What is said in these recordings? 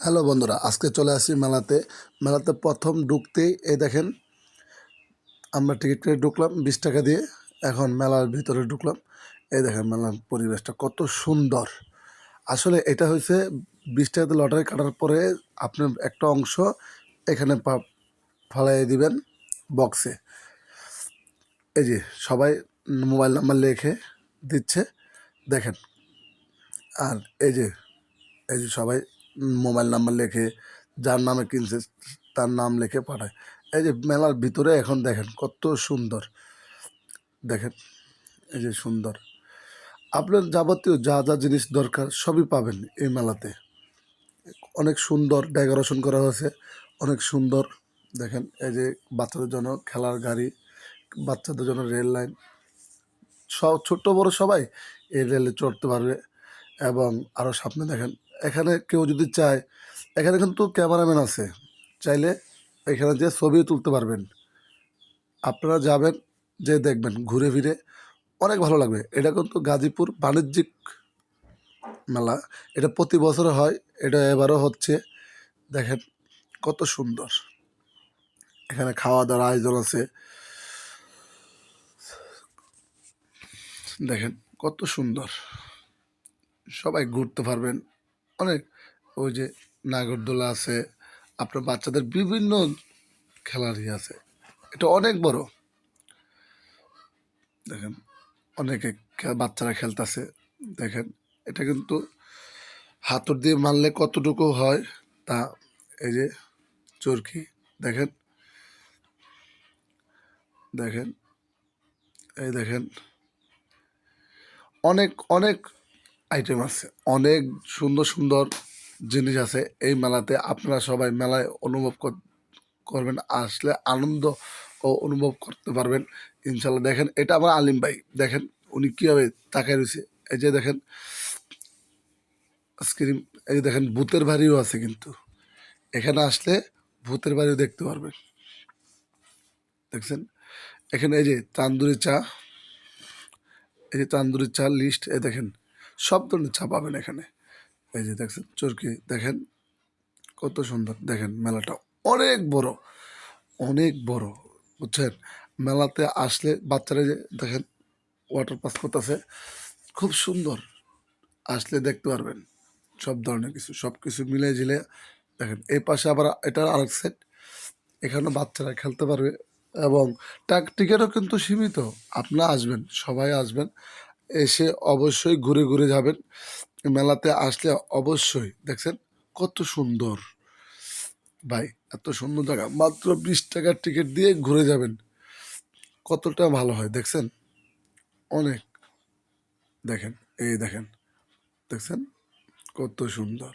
Hello বন্ধুরা, আজকে চলে আসি মেলাতে। মেলাতে প্রথম ঢুকতেই এই দেখেন, আমরা টিকিট কেটে ঢুকলাম 20 টাকা দিয়ে। এখন মেলার ভিতরে ঢুকলাম। এই দেখেন মেলার পরিবেশটা কত সুন্দর। আসলে এটা হয়েছে 20 টাকাতে লটারি কাটার পরে আপনার একটা অংশ এখানে ফালাই দিবেন বক্সে। এই যে সবাই মোবাইল নাম্বার লিখে দিচ্ছে দেখেন। আর এই যে সবাই মোবাইল নাম্বার লেখে, যার নামে কিনছে তার নাম লিখে পাঠায়। এই যে মেলার ভিতরে এখন দেখেন কত সুন্দর। দেখেন এই যে সুন্দর, আপনার যাবতীয় যা যা জিনিস দরকার সবই পাবেন এই মেলাতে। অনেক সুন্দর ডেকোরেশন করা হয়েছে, অনেক সুন্দর। দেখেন এই যে বাচ্চাদের জন্য খেলার গাড়ি, বাচ্চাদের জন্য রেল লাইন, সব ছোট্ট বড় সবাই এই রেলে চড়তে পারবে। এবং আরও সামনে দেখেন, এখানে কেউ যদি চায়, এখানে কিন্তু ক্যামেরাম্যান আছে, চাইলে এখানে যে ছবিও তুলতে পারবেন। আপনারা যাবেন, যে দেখবেন ঘুরে ফিরে অনেক ভালো লাগবে। এটা কিন্তু গাজীপুর বাণিজ্যিক মেলা, এটা প্রতি বছর হয়, এটা এবারও হচ্ছে। দেখেন কত সুন্দর, এখানে খাওয়া দাওয়ার আয়োজন আছে। দেখেন কত সুন্দর, সবাই ঘুরতে পারবেন অনেক। ওই যে নাগরদোলা আছে, আপনার বাচ্চাদের বিভিন্ন খেলার আছে। এটা অনেক বড়। দেখেন অনেকে বাচ্চারা খেলতেছে। দেখেন এটা কিন্তু হাতুড় দিয়ে মারলে কতটুকু হয় তা। এই যে চরকি, দেখেন দেখেন এই দেখেন, অনেক অনেক আইটেম আছে, অনেক সুন্দর সুন্দর জিনিস আছে এই মেলাতে। আপনারা সবাই মেলায় অনুভব করবেন, আসলে আনন্দ ও অনুভব করতে পারবেন ইনশাল্লাহ। দেখেন এটা আমার আলিম ভাই, দেখেন উনি কীভাবে তাকায় রয়েছে। এই যে দেখেন স্ক্রিন, এই যে দেখেন ভূতের বাড়িও আছে কিন্তু। এখানে আসলে ভূতের বাড়িও দেখতে পারবেন। দেখছেন এখানে এই যে তান্দুরি চা, এই যে তান্দুরি চা লিস্ট, এই দেখেন সব ধরনের চা পাবেন এখানে। এই যে দেখছেন চরকি, দেখেন কত সুন্দর। দেখেন মেলাটা অনেক বড়, অনেক বড়, বুঝছেন। মেলাতে আসলে বাচ্চারা যে দেখেন ওয়াটার পার্ক করতেছে, খুব সুন্দর। আসলে দেখতে পারবেন সব ধরনের কিছু, সব কিছু মিলে ঝিলে। দেখেন এই পাশে আবার এটার আরেক সেট, এখানে বাচ্চারা খেলতে পারবে। এবং টিকিটও কিন্তু সীমিত। আপনারা আসবেন, সবাই আসবেন, এসে অবশ্যই ঘুরে ঘুরে যাবেন। মেলাতে আসলে অবশ্যই দেখছেন কত সুন্দর। ভাই এত সুন্দর জায়গা, মাত্র 20 টাকার টিকিট দিয়ে ঘুরে যাবেন, কতটা ভালো হয় দেখছেন। অনেক, দেখেন এই দেখেন, দেখছেন কত সুন্দর।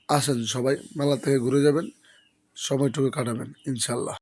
আসেন সবাই মেলা থেকে ঘুরে যাবেন, সময়টুকু কাটাবেন ইনশাল্লাহ।